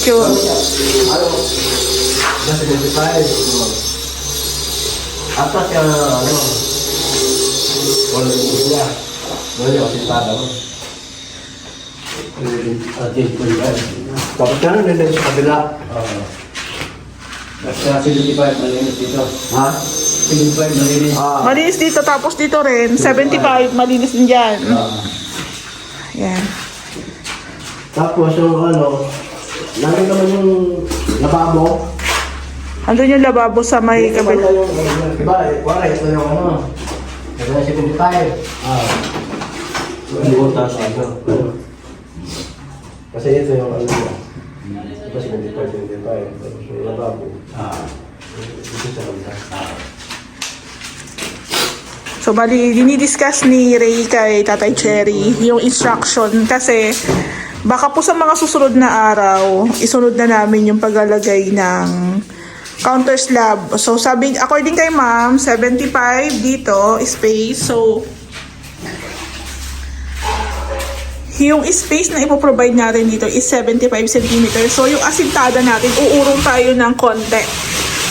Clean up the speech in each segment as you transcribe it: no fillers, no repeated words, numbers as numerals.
Thank you. Ano? Nasa 25. Atas siya, ano? Wala yung niya. Wala yung asintado mo. Tapos ka na din sa kabila. Kasi 75 malinis dito. Ha? 75 malinis. Malinis dito, tapos dito rin. 75, malinis din dyan. Yan. Tapos yung ano, nandun naman yung lababo. Andun yung lababo sa may Kabila kabila. yung, diba, wala ito yung ano. Nasa 75. Hindi ko taas ano. Kasi ito yung ano niya. Ito 75, 75. Tapos yung lababo. Ito sa kabila. So, bali, dinidiscuss ni Ray kay Tatay Cherry yung instruction kasi baka po sa mga susunod na araw, isunod na namin yung paglalagay ng counter slab. So, sabi, according kay ma'am, 75 dito, space. So, yung space na ipoprovide natin dito is 75 cm. So, yung asintada natin, uurong tayo ng konti.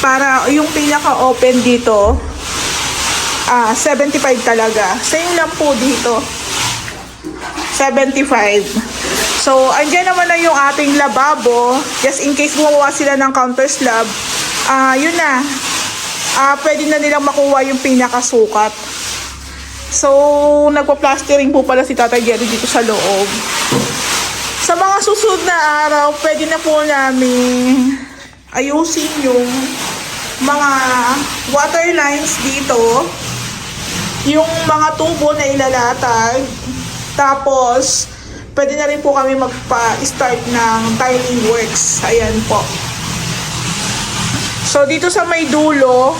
Para yung pinaka-open dito, 75 talaga. Same lang po dito. 75. So, andyan naman na yung ating lababo. Just in case gumawa sila ng counter slab, yun na. Pwede na nilang makuha yung pinakasukat. So, nagpa-plastering po pala si Tatay Jerry dito sa loob. Sa mga susunod na araw, pwede na po namin ayusin yung mga water lines dito. Yung mga tubo na ilalatag. Tapos, pwede na rin po kami magpa-start ng tiling works. Ayan po. So, dito sa may dulo,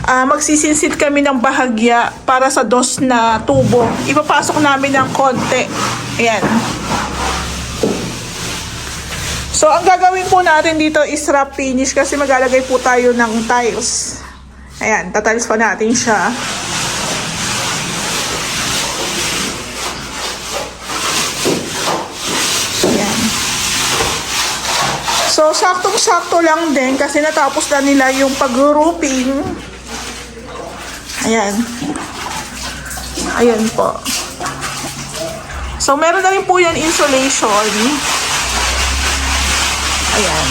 magsisinsit kami ng bahagya para sa dos na tubo. Ipapasok namin ng konti. Ayan. So, ang gagawin po natin dito is wrap finish kasi maglalagay po tayo ng tiles. Ayan, tatiles pa natin siya. Ayan. So, saktong-sakto lang din kasi natapos na nila yung pag-roofing. Ayan. Ayan po. So, meron na rin po yan insulation. Ayan.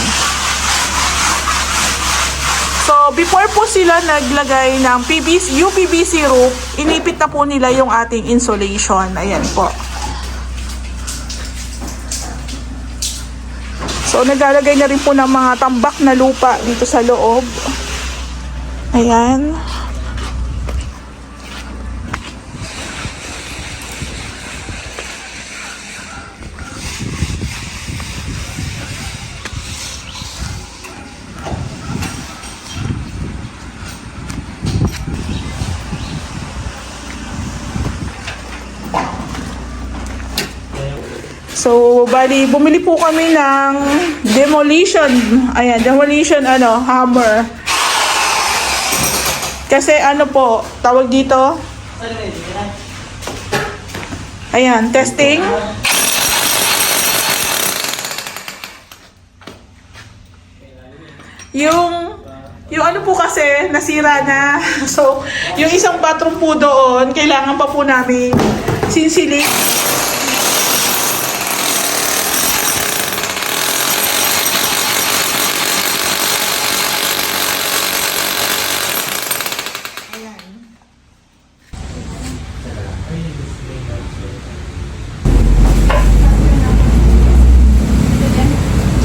So, before po sila naglagay ng UPVC roof, inipit na po nila yung ating insulation. Ayan po. So, naglalagay na rin po ng mga tambak na lupa dito sa loob. Ayan. So, bali, bumili po kami ng demolition. Ayan, demolition, hammer. Kasi po, tawag dito. Ayan, testing. Yung po kasi, nasira na. So, yung isang bathroom po doon, kailangan pa po namin sinsilik.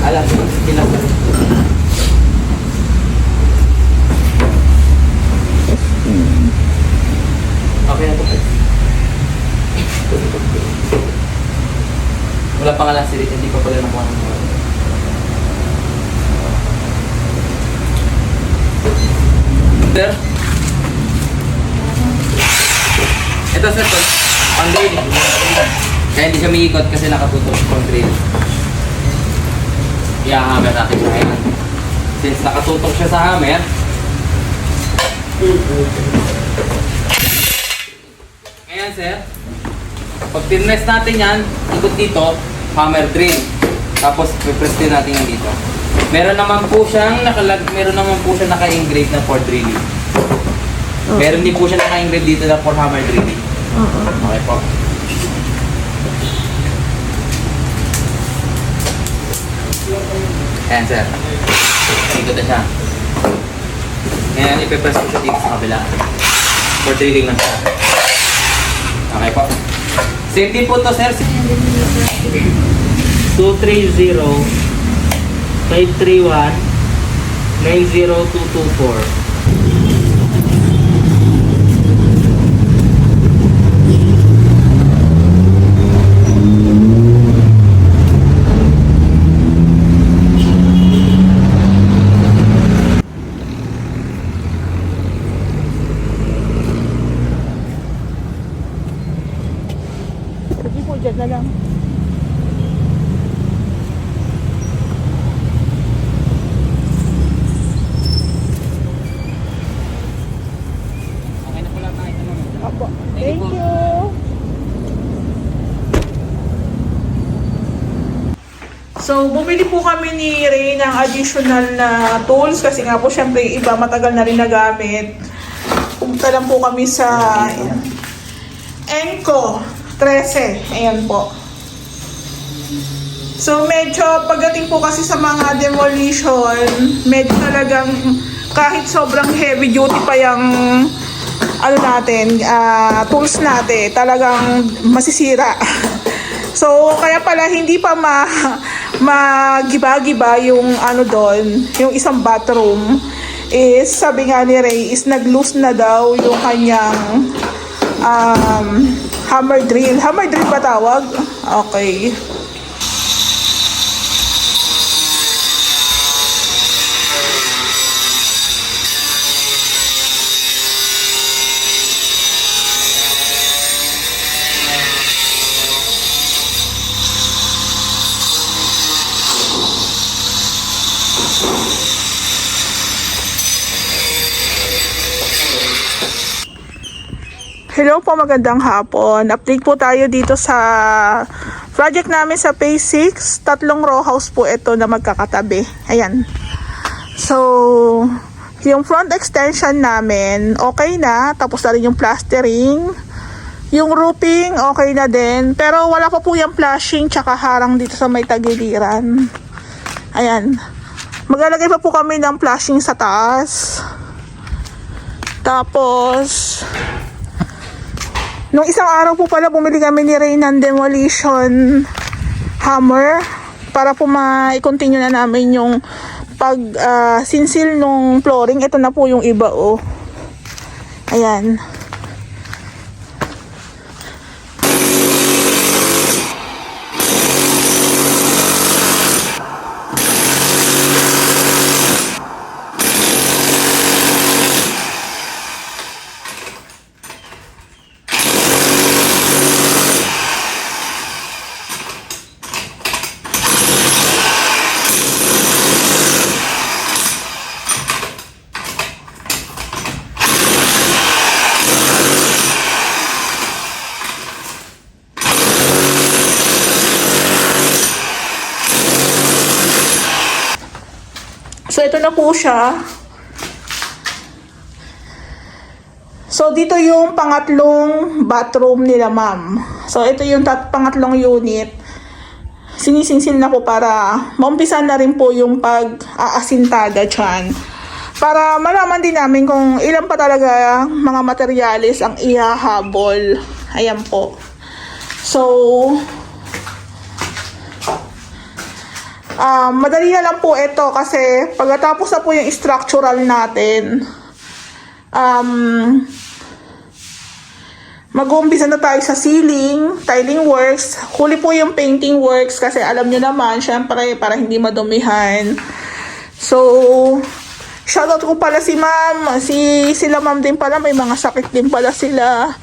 Alam mo, kinasa. Okay na to. Wala pa nga lang si Rick, hindi pa pala nakuha ng mga. Sir? Ito sir, pang daily. Kaya hindi siya umiikot kasi nakatutok pang drill. I-hammer natin siya ngayon. Since nakatutok siya sa hammer, ngayon sir, pag tinrest natin yan, ikot dito, hammer drill. Tapos i-press din natin yan dito. Meron naman po siyang naka-engrave na for drilling. Meron din po siya naka-engrave dito na for hammer drilling. Okay po. Ayan sir. Dito na siya. Ngayon ipipress ko siya dito sa kabila. For drilling lang siya. Okay po. Same din po to sir. 230-531-90224. Sige po, dyan na lang. Okay na pala tayo. Apo. Thank Thank you po. you. So, bumili po kami ni Ray ng additional na tools kasi nga po syempre iba matagal na rin nagamit. Pumunta lang po kami sa Enco 13. Ayan po. So, medyo pagdating po kasi sa mga demolition, medyo talagang kahit sobrang heavy duty pa yung ano natin, tools natin, talagang masisira. So, kaya pala hindi pa magiba-giba yung ano doon, yung isang bathroom is sabi nga ni Ray is nag-loose na daw yung kanyang hammer drill. Hammer drill ba tawag? Okay. Hello po, magandang hapon. Update po tayo dito sa project namin sa Phase 6. 3 row house po ito na magkakatabi. Ayan. So, yung front extension namin, okay na. Tapos na rin yung plastering. Yung roofing, okay na din. Pero wala pa po yung flashing tsaka harang dito sa may tagiliran. Ayan. Maglalagay pa po kami ng flashing sa taas. Tapos, nung isang araw po pala, bumili kami ni Ray ng demolition hammer para po ma-continue na namin yung sinsil nung flooring. Ito na po yung iba, oh. Ayan. So, ito na po siya. So, dito yung pangatlong bathroom nila, ma'am. So, ito yung pangatlong unit. Sinisingsil na po para maumpisan na rin po yung pag-aasintada dyan. Para malaman din namin kung ilan pa talaga mga materyales ang ihahabol. Ayan po. So, madali na lang po ito kasi pagkatapos na po yung structural natin, mag-uumpisa na tayo sa ceiling, tiling works. Huli po yung painting works kasi alam nyo naman, syempre, para hindi madumihan. So, shoutout ko pala si ma'am. Sila ma'am din pala, may mga sakit din pala sila.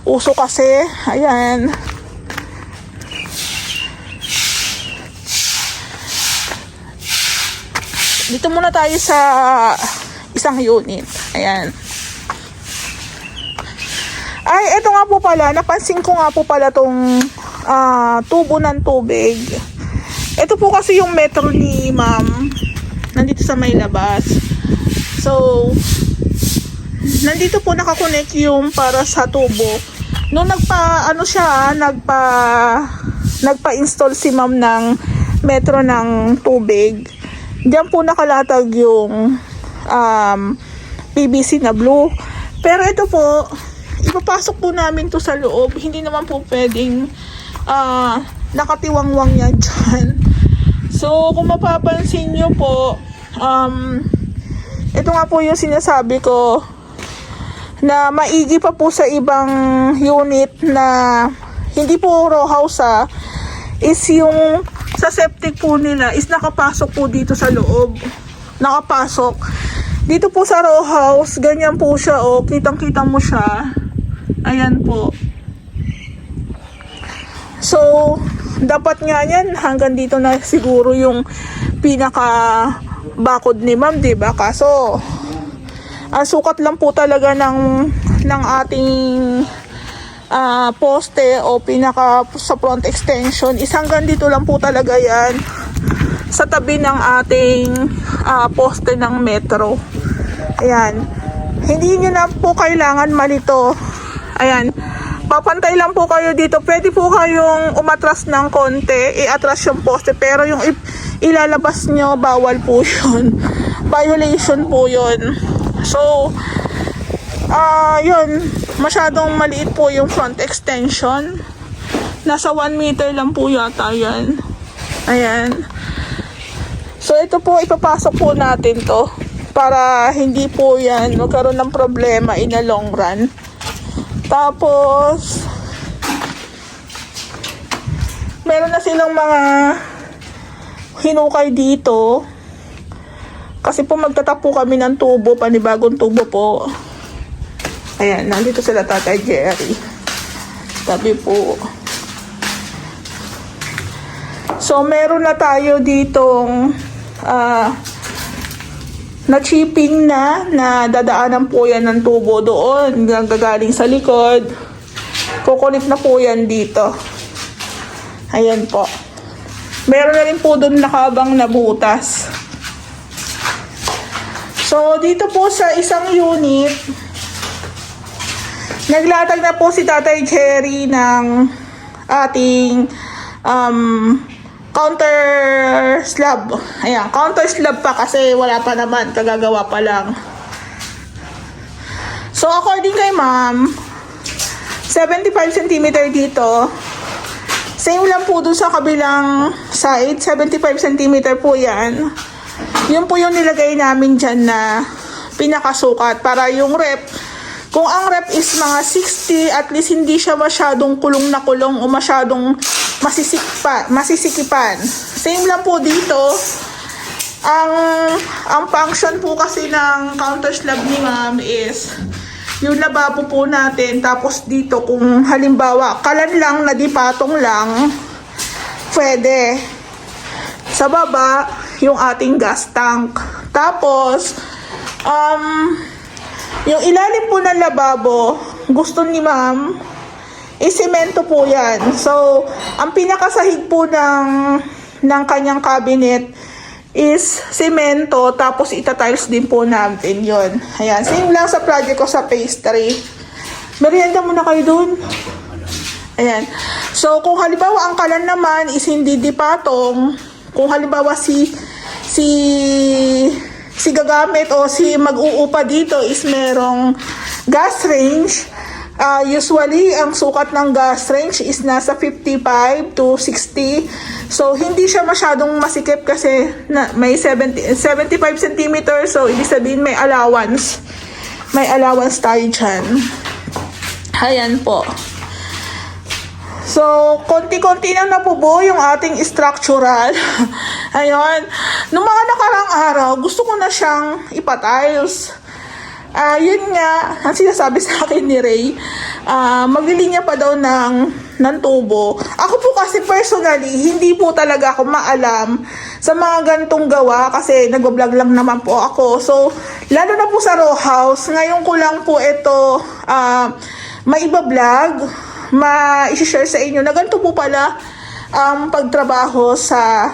Uso kasi, ayan. Dito muna tayo sa isang unit. Ayan. Ay, eto nga po pala. Napansin ko nga po pala tong tubo ng tubig. Ito po kasi yung metro ni ma'am. Nandito sa may labas. So, nandito po nakakonect yung para sa tubo. Nung nagpa-install si ma'am ng metro ng tubig, diyan po nakalatag yung PVC na blue. Pero ito po, ipapasok po namin to sa loob. Hindi naman po pwedeng nakatiwangwang yan dyan. So, kung mapapansin nyo po, ito nga po yung sinasabi ko na maigi pa po sa ibang unit na hindi po row house is yung sa septic po nila is nakapasok po dito sa loob. Nakapasok. Dito po sa row house, ganyan po siya, oh. Kitang-kita mo siya. Ayan po. So, dapat nga yan, hanggang dito na siguro yung pinaka-bakod ni ma'am, diba? Kaso, ang sukat lang po talaga ng ating poste o pinaka sa front extension is hanggang dito lang po talaga yan sa tabi ng ating poste ng metro. Ayan. Hindi nyo na po kailangan malito. Ayan. Papantay lang po kayo dito. Pwede po kayong umatras ng konti, i-atras yung poste, pero yung ilalabas nyo, bawal po yun. Violation po yun. So, yun, masyadong maliit po yung front extension. Nasa 1 meter lang po yata yan. Ayan. So, ito po, ipapasok po natin to para hindi po yan magkaroon ng problema in the long run. Tapos, meron na silang mga hinukay dito. Kasi po magtatap po kami ng tubo, panibagong tubo po. Ayan, nandito sila Tatay Jerry. Tabi po. So, meron na tayo ditong na chipping na dadaanan po yan ng tubo doon. Gagaling sa likod. Kukunik na po yan dito. Ayan po. Meron na rin po doon nakabang na butas. So, dito po sa isang unit, naglatag na po si Tatay Jerry ng ating counter slab. Ayan, counter slab pa kasi wala pa naman, kagagawa pa lang. So, according kay ma'am, 75 cm dito. Same lang po doon sa kabilang side, 75 cm po yan. Yun po yung nilagay namin dyan na pinakasukat para yung rep, kung ang rep is mga 60, at least hindi siya masyadong kulong na kulong o masyadong masisikipan. Same lang po dito. Ang function po kasi ng counter slab ni ma'am is yung lababo po natin, tapos dito kung halimbawa kalan lang na di patong lang, pwede. Sa baba yung ating gas tank. Tapos yung ilalim po ng lababo, gusto ni ma'am isemento po yan. So, ang pinakasahig po ng kanyang cabinet is semento, tapos itatiles din po natin yon. Ayan, same lang sa project ko sa pastry. Merienda muna kayo dun. Ayan. So, kung halimbawa ang kalan naman is hindi dipatong, kung halimbawa si gagamit o si mag-uupa dito is merong gas range, usually ang sukat ng gas range is nasa 55 to 60. So, hindi siya masyadong masikip kasi may 75 cm. So, ibig sabihin may allowance. May allowance tayo dyan. Ayan po. So, konti-konti lang napubuo yung ating structural. Ayun. Nung mga nakarang araw, gusto ko na siyang ipatiles. Yun nga, ang sinasabi sa akin ni Ray, maglilinya pa daw ng tubo. Ako po kasi personally, hindi po talaga ako maalam sa mga gantong gawa kasi nagbablog lang naman po ako. So, lalo na po sa row house, ngayon ko lang po ito maiba-vlog, ma-share sa inyo na ganito po pala ang pagtrabaho sa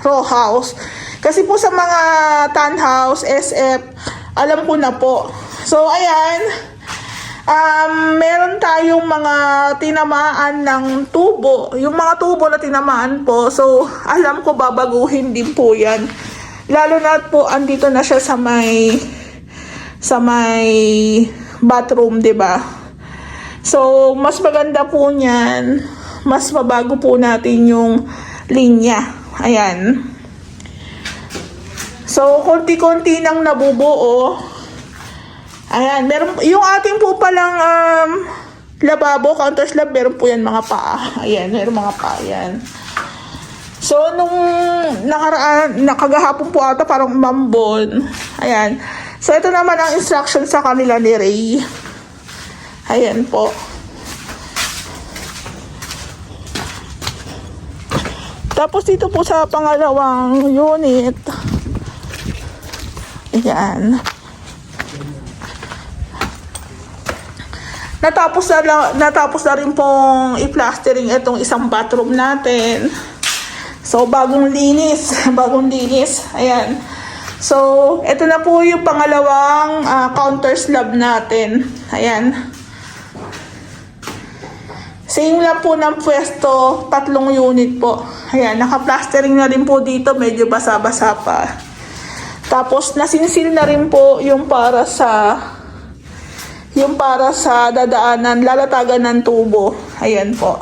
row house. Kasi po sa mga townhouse, SF, alam ko na po. So, ayan. Meron tayong mga tinamaan ng tubo. Yung mga tubo na tinamaan po. So, alam ko babaguhin din po yan. Lalo na po, andito na siya sa may bathroom, 'di ba? So, mas maganda po niyan. Mas mabago po natin yung linya. Ayan. So, konti-konti nang nabubuo. Ayan, meron yung ating po palang lababo, counter slab, meron po yan mga paa. Ayan, meron mga paa yan. So, nung nakagahapon po ata, parang mambon. Ayan. So, ito naman ang instruction sa kanila ni Ray. Ayan po. Tapos dito po sa pangalawang unit. Ayan. Natapos na rin pong i-plastering itong isang bathroom natin. So, bagong linis. Bagong linis. Ayan. So, ito na po yung pangalawang counter slab natin. Ayan. Same lang po ng pwesto, 3 unit po. Ayan, naka-plastering na rin po dito. Medyo basa-basa pa. Tapos, nasinsil na rin po yung para sa dadaanan, lalatagan ng tubo. Ayan po.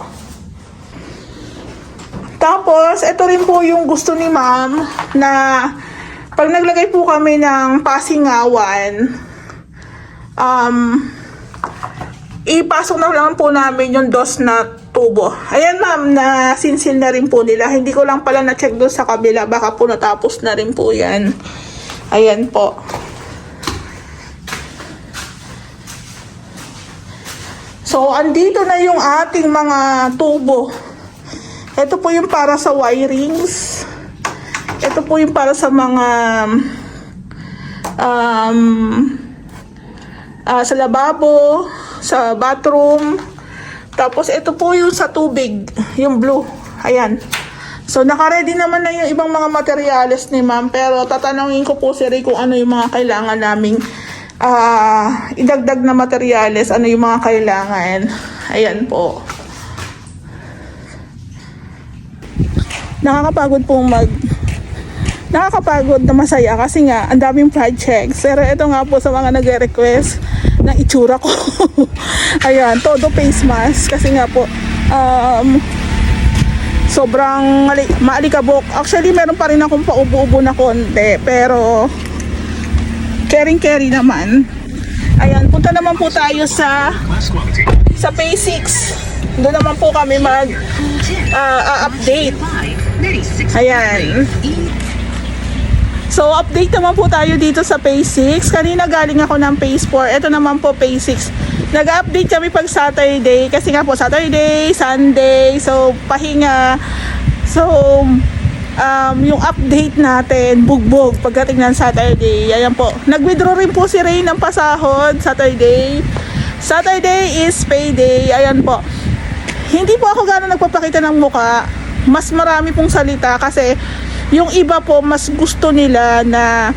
Tapos, ito rin po yung gusto ni ma'am na pag naglagay po kami ng pasingawan, ipasok na lang po namin yung dos na tubo. Ayan ma'am, na sinsil na rin po nila. Hindi ko lang pala na-check doon sa kabila. Baka po natapos na rin po yan. Ayan po. So, andito na yung ating mga tubo. Ito po yung para sa wirings. Ito po yung para sa mga sa lababo, sa bathroom. Tapos ito po yung sa tubig, yung blue. Ayan. So, naka-ready naman na yung ibang mga materyales ni ma'am. Pero tatanungin ko po si Ray kung ano yung mga kailangan naming idagdag na materyales, ano yung mga kailangan. Ayan po. Nakakapagod na masaya kasi nga ang daming projects. Pero ito nga po sa mga nagre-request ng itsura ko. Ayan, todo face mask kasi nga po sobrang maalikabok. Actually, meron pa rin akong paubo-ubo na konti, pero caring naman. Ayan, punta naman po tayo sa Phase 6. Doon naman po kami update. Ayan. So, update naman po tayo dito sa Phase 6. Kanina galing ako ng Phase 4. Ito naman po Phase 6. Nag-update kami pag Saturday. Kasi nga po Saturday, Sunday. So, pahinga. So, yung update natin, bugbog pagdating ng Saturday. Ayan po. Nag-withdraw rin po si Ray ng pasahod Saturday. Saturday is payday. Ayan po. Hindi po ako gano'n nagpapakita ng muka. Mas marami pong salita kasi yung iba po mas gusto nila na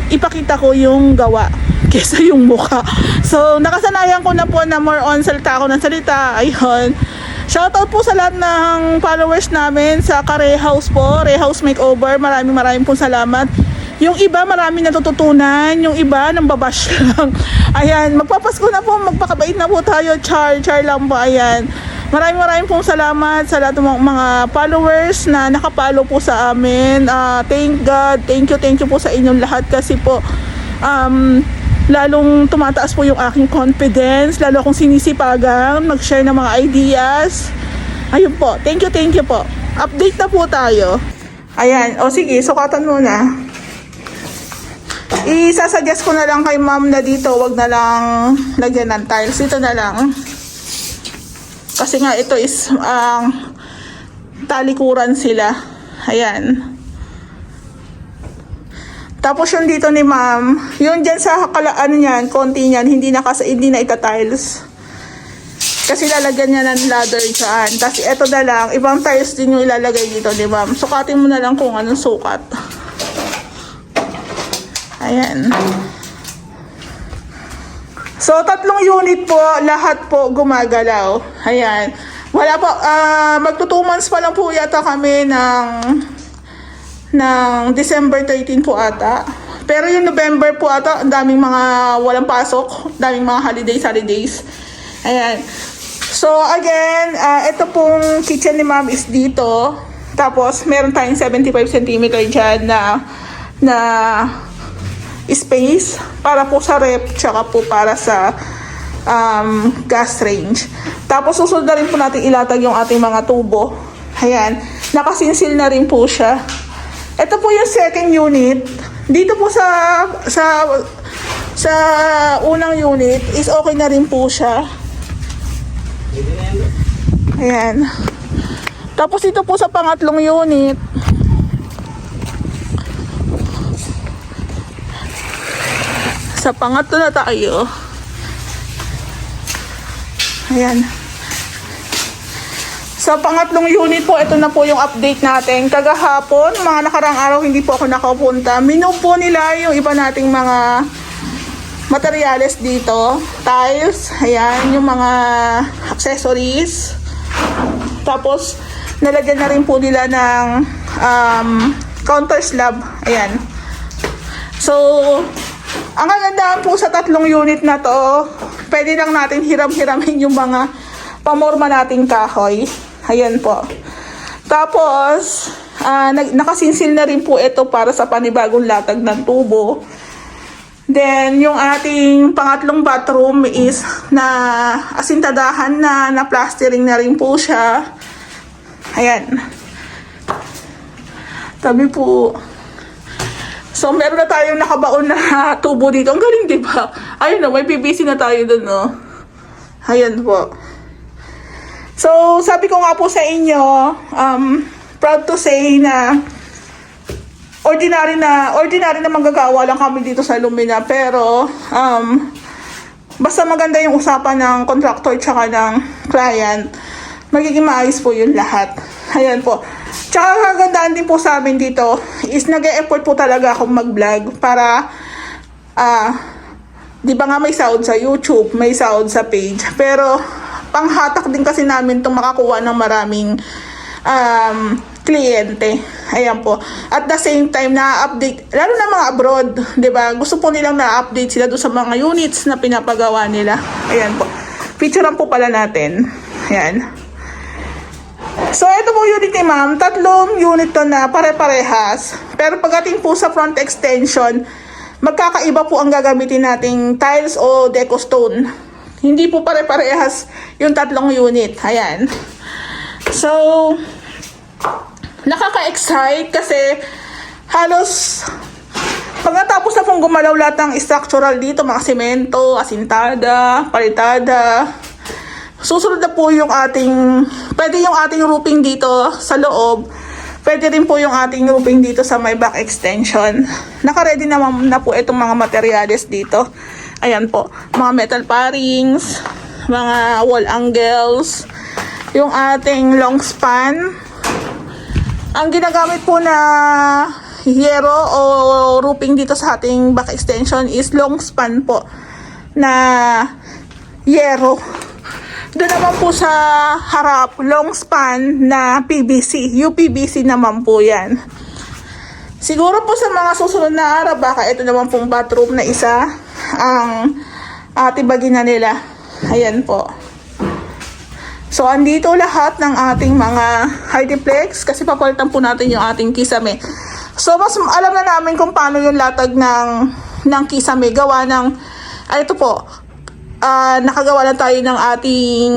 ipakita ko yung gawa kesa yung mukha. So, nakasanayan ko na po na more on salita ako ng salita. Ayun. Shoutout po sa lahat ng followers namin sa Ray House po, Ray House Makeover. Maraming pong salamat. Yung iba, maraming natututunan. Yung iba, nang babash lang. Ayan, magpapasko na po, magpakabait na po tayo. Char lang po, ayan. Maraming pong salamat sa lahat ng mga followers na nakapalo po sa amin. Thank God, thank you po sa inyong lahat kasi po lalong tumataas po yung aking confidence, lalo akong sinisipagan mag-share ng mga ideas. Ayun po, thank you po. Update na po tayo. Ayan, o sige, sukatan muna. Isasuggest ko na lang kay ma'am na dito, wag na lang lagyan ng tiles. Dito na lang. Kasi nga ito is talikuran sila. Ayan. Tapos yung dito ni ma'am, yun dyan sa kalaan niyan, konti niyan, hindi na itatiles. Kasi lalagyan niya ng ladder dyan. Tapos ito na lang, ibang tiles din yung ilalagay dito, di ba? Sukatin mo na lang kung anong sukat. Ayan. So, 3 unit po, lahat po gumagalaw. Ayan. Wala po, magto 2 months pa lang po yata kami ng December 13 po ata. Pero yung November po ata, ang daming mga walang pasok, daming mga holidays. Ayan. So, again, ito pong kitchen ni ma'am is dito. Tapos, meron tayong 75 cm dyan na space para po sa rep, tsaka po para sa gas range. Tapos, susunod na rin po natin ilatag yung ating mga tubo. Ayan. Nakasinsil na rin po siya. Ito po yung second unit. Dito po sa unang unit is okay na rin po siya. Ayan. Tapos ito po sa pangatlong unit. Sa pangatlo na tayo. Ayan. Sa pangatlong unit po, ito na po yung update natin. Kagahapon, mga nakarang araw, hindi po ako nakapunta. Minove po nila yung iba nating mga materials dito. Tiles, ayan, yung mga accessories. Tapos, nalagyan na rin po nila ng counter slab. Ayan. So, ang kagandahan po sa 3 unit na to, pwede lang natin hiram-hiramin yung mga pamorma nating kahoy. Ayan po. Tapos, nakasinsil na rin po ito para sa panibagong latag ng tubo. Then, yung ating pangatlong bathroom is na asintadahan na plastering na rin po siya. Ayan. Tabi po. So, meron na tayong nakabaon na tubo dito. Ang galing, di ba? Ayun na, may PVC na tayo dun, no? Ayan po. So, sabi ko nga po sa inyo, proud to say na ordinary na manggagawa lang kami dito sa Lumina, pero basta maganda yung usapan ng contractor tsaka ng client, magiging maayos po yung lahat. Ayan po. Tsaka kagandaan din po sa amin dito is nag-e-effort po talaga akong mag-vlog para di ba nga may sahod sa YouTube, may sahod sa page, pero panghatak din kasi namin itong makakuha ng maraming kliyente. Ayan po. At the same time, na-update, lalo na mga abroad, di ba? Gusto po nilang na-update sila doon sa mga units na pinapagawa nila. Ayan po. Picturean po pala natin. Ayan. So, ito po unit ni ma'am. 3 unit to na pare-parehas. Pero pagdating po sa front extension, magkakaiba po ang gagamitin nating tiles o deco stone. Hindi po pare-parehas yung 3 unit. Ayan. So, nakaka-excite kasi halos pagkatapos na pong gumalaw lahat ng structural dito, mga semento, asintada, palitada, susunod na po yung pwede yung ating roofing dito sa loob, pwede rin po yung ating roofing dito sa may back extension. Naka-ready naman na po itong mga materials dito. Ayan po, mga metal parings, mga wall angles, yung ating long span. Ang ginagamit po na hierro o roofing dito sa ating back extension is long span po na hierro. Doon naman po sa harap, long span na PVC. UPVC naman po yan. Siguro po sa mga susunod na araw, baka ito naman pong bathroom na isa ang tibagin na nila. Ayan po. So, andito lahat ng ating mga hydroplex kasi papalitan po natin yung ating kisame. So, mas alam na namin kung paano yung latag ng kisame. Gawa ng, ito po, nakagawa na tayo ng ating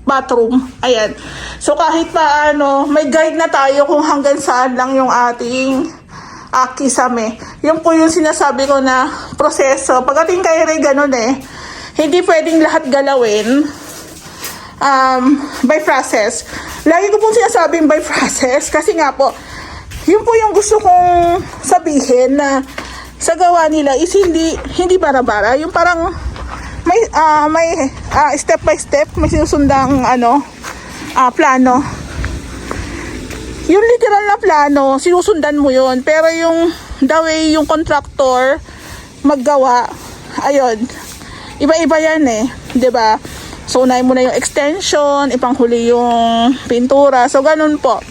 bathroom. Ayan. So, kahit paano, may guide na tayo kung hanggang saan lang yung ating kisame. Yung po yung sinasabi ko na proseso. Pagdating kay Ray, ganun eh. Hindi pwedeng lahat galawin by process. Lagi ko pong sinasabing by process kasi nga po, yun po yung gusto kong sabihin na sa gawa nila is hindi bara-bara. Yung parang may step by step, may sinusundang plano. Yung literal na plano, sinusundan mo yun. Pero yung the way yung contractor maggawa, ayun, iba-iba yan eh, 'di ba? So unahin mo na yung extension, ipanghuli yung pintura. So ganun po.